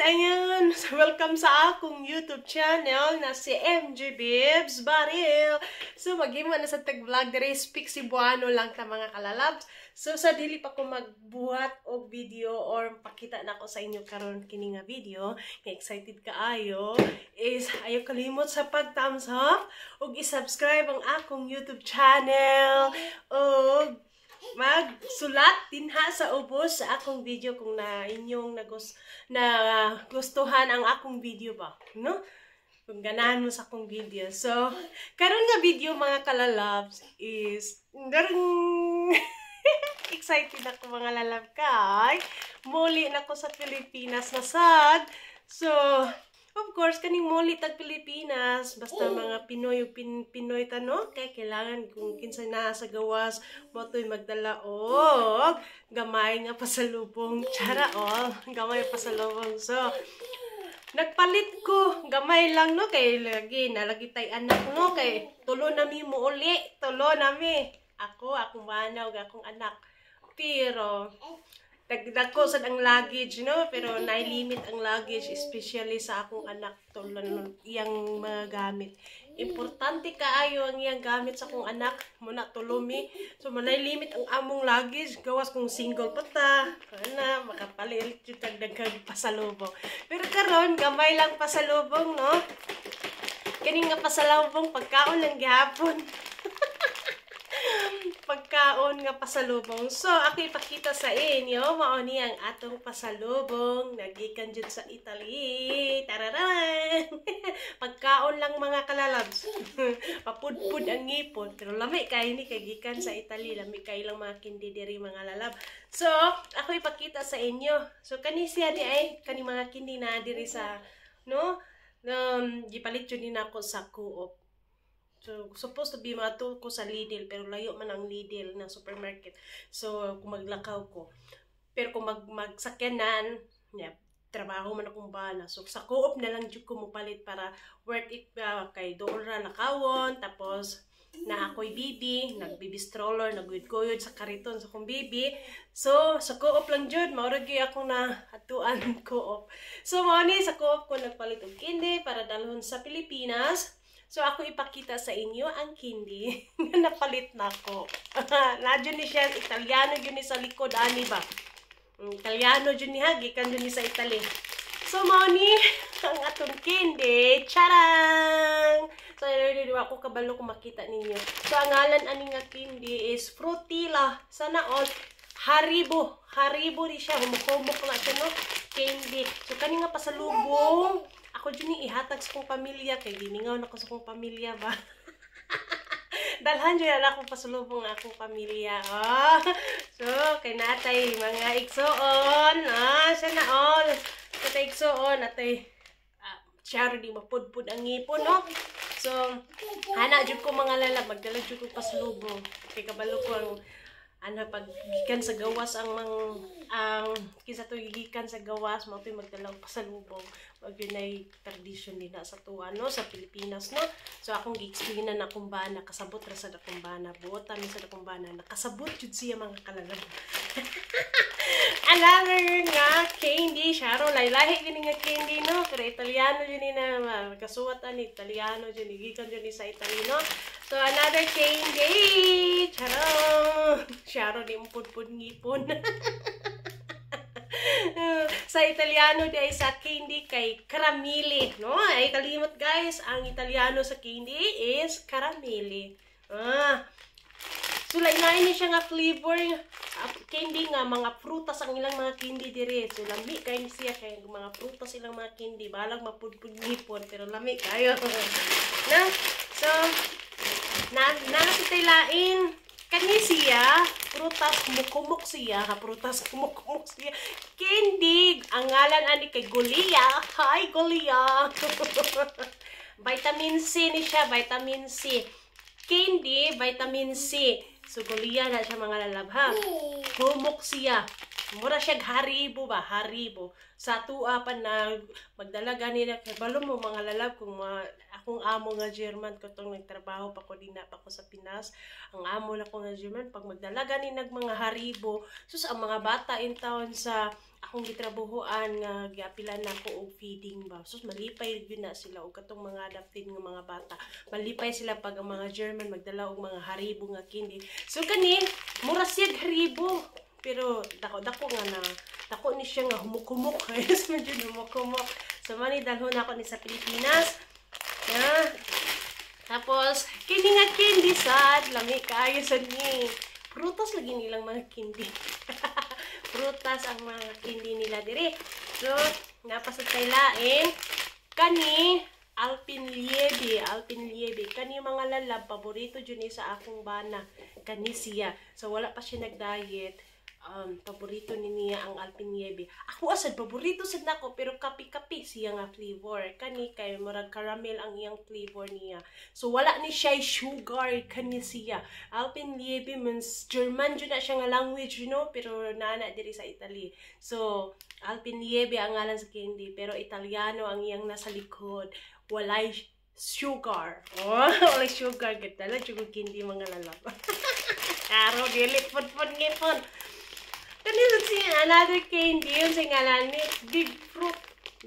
Ayan! Welcome sa akong YouTube channel na si MJ Bibs Baril. So, mag-ima na sa tag-vlog. There is speak Cebuano lang ta mga kalalabs. So, sa dili pa ko magbuhat og video or pakita na ako sa inyo karon kini nga video, nga excited kaayo, is ayaw kalimot sa pag-thumbs up ug i-subscribe ang akong YouTube channel ug magsulat dinha sa ubos sa akong video kung na inyong gustuhan ang akong video ba, no? Kung ganahan mo sa akong video. So, karon nga video mga kalalabs is excited ako mga lalab kay muli na ko sa Pilipinas na sad. So, of course, kaning muli tag Pilipinas, basta mga Pinoy o Pinoy tano, kay kailangan kung kinsa na sa gawas, motoy magdala og gamay nga pasalubong. Tsara gamay pasalubong. So, nagpalit ko, gamay lang no, kay nalagi tay anak no, kay tulo nami mo uli, tulo nami. Akong manaw, akong anak. Pero, dagdag ko sa ang luggage, no? Pero nailimit ang luggage, especially sa akong anak, tulon iyang mga gamit. Importante kaayo ang iyang gamit sa akong anak, muna tulumi. So, manailimit ang among luggage, gawas kong single pata. Ano, makapalit yung tagdagang pasalubong. Pero karon gamay lang pasalubong, no? Kaning nga pasalubong, pagkaon lang gihapon. Pagkaon nga pasalubong. So, ako ipakita sa inyo, mao ni ang atong pasalubong. Nagikan dyan sa Italy. Tararan! Pagkaon lang mga kalalabs. Papudpud ang ngipon. Pero lami kayo ni kagikan sa Italy. Lami kayo lang mga kindi diri mga lalab. So, ako ipakita sa inyo. So, kani siya di ay, kani mga kindi na diri sa, no? Gipalit yun din ako sa Co-op. So, supposed to be mato ko sa Lidl, pero layo man ang Lidl na supermarket. So, kung maglakaw ko. Pero kung magsakyanan, trabaho man akong bana. So, sa Co-op na lang dyan ko mupalit para worth it kay doon ra nakawon. Tapos, na ako'y bibi, nag-baby stroller, nag-guyod sa kariton sa kong bibi. So, sa Co-op lang dyan, mauragi ako na atuan Co-op. So, mani sa Co-op ko nagpalit og kindi para dalhon sa Pilipinas. So, ako ipakita sa inyo ang kindi na napalit na ko. Nadyo ni siya, Italiano yun ni sa likod, ani ba? Italiano yun ni Hagi, kan yun ni sa Italy. So, mani, ang atong kindi, charang! So, ako kabalo kung makita ninyo. So, ang ngalan ani nga kindi is Frutilla. Sana all, Haribo. Haribo rin siya, humuk-humuk na siya, no? Kindi. So, kani nga pasalubong. Ako dyan ihatag sa kong pamilya, kay giningaw na ko sa kong pamilya ba? Dalhan dyan na akong pasulubong na akong pamilya. Oh. So, kay natay mga igsoon. Siya na all. Katay igsoon, natay siyaro di mapudpud ang ngipon, no? So, hana dyan ko mga lala, magdala dyan ko pasulubong. Kay kabalo ko ang pag gikan sa gawas ang kinsa to gikan sa gawas mo magdalang pasalubong wag yun ay tradition din na sa tuwa no sa Pilipinas no. So akong gi-explain na akong bana kasabot ra sa akong bana buot mi sa akong bana nakasabot jud siya mga kalalab. Another nga candy sharo lahi gini nga candy no pero Italiano yun na kasuwat ani Italiano yun gikan yun sa Italy no. So another candy charo sharo di pud ngipon. Sa Italiano di ay sa candy kay caramelle, no? Ay kalimot guys, ang Italiano sa candy is caramelle. So lain-lain siya nga flavor candy nga mga prutas ang ilang mga candy dire. So lami kay siya kay mga prutas ilang mga candy, balag mapudpud ngipon pero lami kayo. Na? So nakitay lain kani siya, prutas kumuk-kumuk siya, prutas kumuk-kumuk siya. Candy, ang ngalan ani kay Golia. Hi, Golia. Vitamin C ni siya, vitamin C. Candy, vitamin C. So, Golia na siya mga lalab, ha? Humok siya. Mura siya Haribo ba? Haribo. Sa tuwa pa na magdala ganina. Balo mo mga lalab kung akong amo nga German ko itong nagtrabaho pa ko din na pa ko sa Pinas. Ang amo na ko nga German pag magdala ganina mga Haribo. Sus ang mga bata in town sa ako akong gitrabuhoan nga giapilan nako og feeding ba. So malipay gyud na sila og katong mga adopted nga mga bata. Malipay sila pag ang mga German magdala og mga haribo nga candy. So kani mura siya haribo pero dako nga na dako ni siya nga humuk-humuk. Yes, medyo humuk-humuk. So mani dalhon ako ni sa Pilipinas. Tapos kini nga candy sad lami kaayo sad ni. Prutas lagi nilang mga candy. Prutas ang mga candy nila diri. So, napasad kay lain. Kani, Alpenliebe. Kani mga lalab, paborito dyan sa akong bana. Kani siya. So, wala pa siya nag-diet. Paborito ni niya ang Alpenliebe. Ako asad, paborito sad nako pero kapi-kapi siya nga flavor. Kani kay murag caramel ang iyang flavor niya. So wala ni siya sugar kani siya. Alpenliebe means German jud na siya nga language, you know, pero nana diri sa Italy. So Alpenliebe ang ngalan sa candy pero Italiano ang iyang nasa likod. Walay sugar. Oh, walay sugar gid dala jud candy mga lalab. Karo dili pud ngipon. Kanina siya, another candy, yun sa ngalan ni Big Fruit.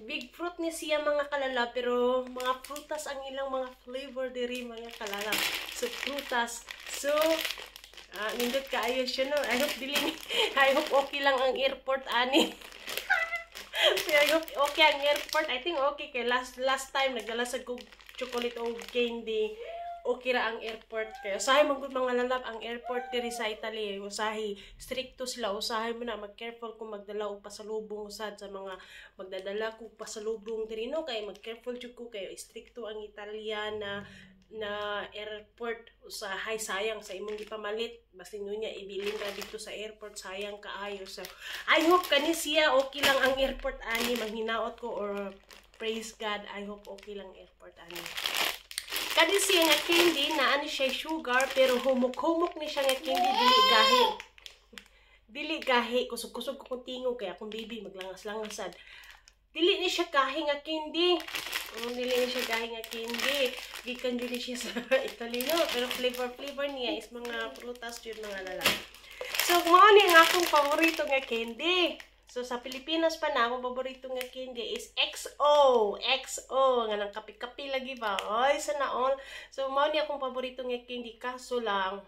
Big Fruit ni siya mga kalala, pero mga prutas ang ilang mga flavor diri mga kalala. So, prutas. So, nindot ka ayos siya, no? I hope okay lang ang airport, ani. I hope okay ang airport. I think okay, kay last time, nagdala sa chocolate o candy. Okay ra ang airport kay usahay man gud mga lalab ang airport diri sa Italy. Usahay stricto sila, usahay mo na mag-careful kung magdala og pasalubong usad sa mga magdadala ko pasalubong diri, no, kay mag-careful jud ko kay stricto ang Italiana na airport. Usahay sayang sa imong gipamalit basin niya ibilin ra dito sa airport, sayang kaayo. So I hope kani siya okay lang ang airport ani, manghinaot ko or praise God, I hope okay lang airport ani. Kani siya nga candy na ani siya sugar pero humuk-humuk ni siya nga candy, dili gahi kusog-kusog ko kung tingog kaya akong baby maglangas-langasad. Dili ni siya gahi nga candy. Dili ni siya gahi nga candy. Gikan dili siya sa Italino pero flavor niya is mga prutas jud mga lalaki. So mao ni nga akong paborito nga candy. So, sa Pilipinas pa na, akong paborito nga candy is XO. XO. Nga nang kapi-kapi lagi ba? Ay, sana all. So, mao ni akong paborito nga candy. Kaso lang,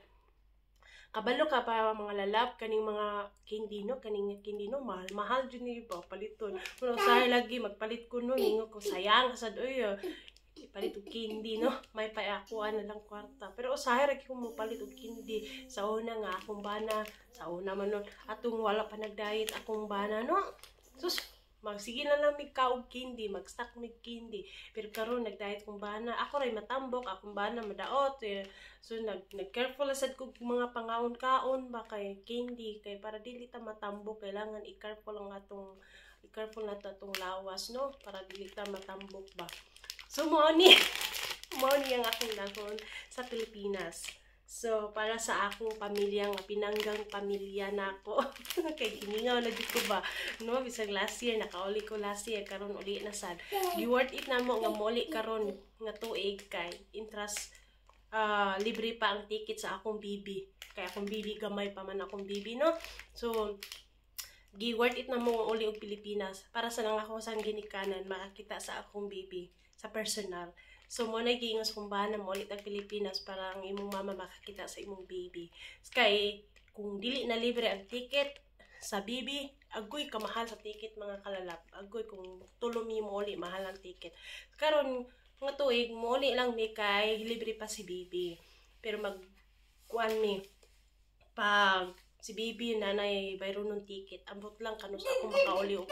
kabalo ka pa mga lalab, kaning mga candy, no? Kaning nga candy, no? Mahal dyan niyo ba? Paliton. Pero usahay lagi, magpalit ko, no? Ningo ko, sayang. Kasad, uy, palit og candy, no? May paakuan na lang kwarta. Pero usahay lagi ko mo palit og candy. Sa una nga akong bana, sa una man nun, atong wala pa nag-diet akong bana, no? Sus, magsige na lang mig kaog candy, mag-stock mig candy. Pero karon nag-diet kong bana, ako ray matambok, akong bana madaot. So nag-careful asad ko mga pangaon-kaon ba kay candy, kay para dili ta matambok, kailangan i-careful lang atong atong lawas, no? Para dili ta matambok ba. So, mo ni ang akong dahon sa Pilipinas. So, para sa akong pamilya, nga pinanggang pamilya na ako. Kay giningaw na dito ba? No, bisag last year, nakauli ko last year, karon uli na sad. Worth it na mo nga muli karon nga tuig kay interest libre pa ang ticket sa akong bibi. Kay akong bibi, gamay pa man akong bibi, no? So, worth it na mo uli og Pilipinas. Para sa nang ako sa ginikanan, makakita sa akong bibi. Sa personal. So, mo na giingos kung ba na mo ulit ang Pilipinas para ang imong mama makakita sa imong baby. Kay, kung dili na libre ang ticket sa baby, agoy ka mahal sa ticket mga kalalap. Agoy kung tulomi mo ulit, mahal ang ticket. Karon nga tuig, mo ulit lang may kay libre pa si baby. Pero kuan mi, pag si baby nanay bayro ng ticket, ambot lang kanus ako makauli og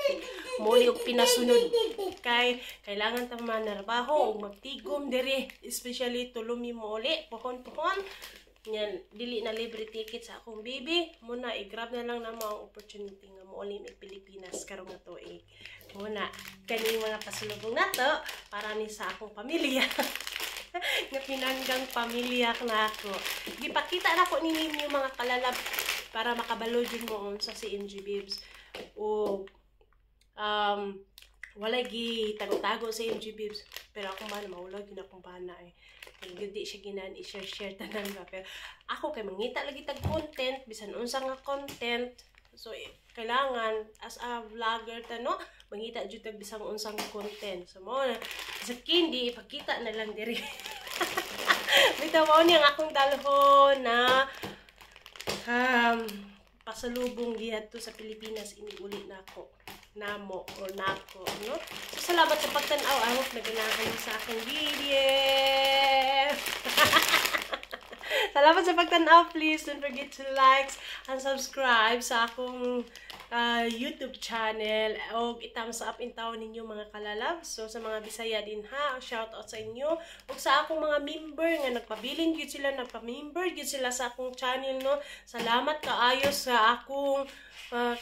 muli og pinasunod kay kailangan ta manarbaho og magtigom diri, especially tulumi mo uli pohon yan dili na libre ticket sa akong baby muna i-grab na lang na mo ang opportunity nga mo uli ng Pilipinas karong nga tuig. Muna kani mga pasulubong nato para ni sa akong pamilya. Nga pinanggang pamilya na ako. Gipakita na ko ninyo mga kalalab para makabalo din mo sa CMG Bibs. O wala gi tago-tago sa CMG Bibs. Pero ako man maulag yun akong bana eh. Hindi siya ginan i-share tanan ba. Pero ako kay mangita lagi tag content, bisan unsa nga content, So kailangan as a vlogger ta no, mangita jud tag bisang unsang content. So mo sa kindi ipakita na lang diri. Bitaw mo ni ang akong dalhon na pasalubong dito sa Pilipinas iniuli nako. Namo or nako, no? So salamat sa pagtan-aw. I hope naganahan sa aking video. Salamat sa pagtan-aw. Please don't forget to like and subscribe sa akong YouTube channel. O i-thumbs up in taon ninyo mga kalalab. So sa mga Bisaya din ha, shout out sa inyo. O sa akong mga member nga nagpabiling gyud sila, nagpa-member gyud sila sa akong channel, no. Salamat kaayo sa akong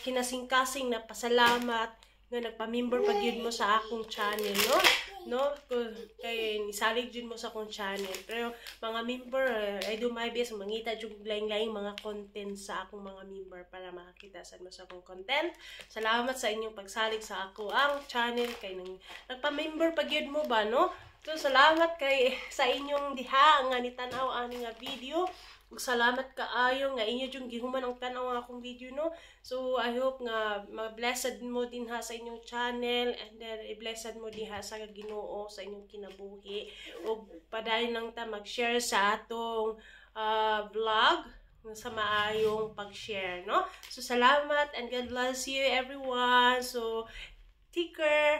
kinasing-kasing na pasalamat nga nagpa-member pa gyud mo sa akong channel, no kay nisalig jud mo sa akong channel. Pero mga member, I do my best mangita jud laing-laing mga content sa akong mga member para makakita sa mo sa akong content. Salamat sa inyong pagsalig sa ako ang channel kay nagpa-member pa gyud mo ba, no? So salamat kay sa inyong diha nga nitanaw ani nga video. Ug salamat kaayo nga inyo jung gihuman ang tan-aw nga akong video, no. So I hope nga ma-blessed mo din ha sa inyong channel, and then i-blessed mo diha sa Ginoo sa inyong kinabuhi. Ug padayon lang ta mag-share sa atong vlog sa maayong pag-share, no. So salamat and God bless you everyone. So take care.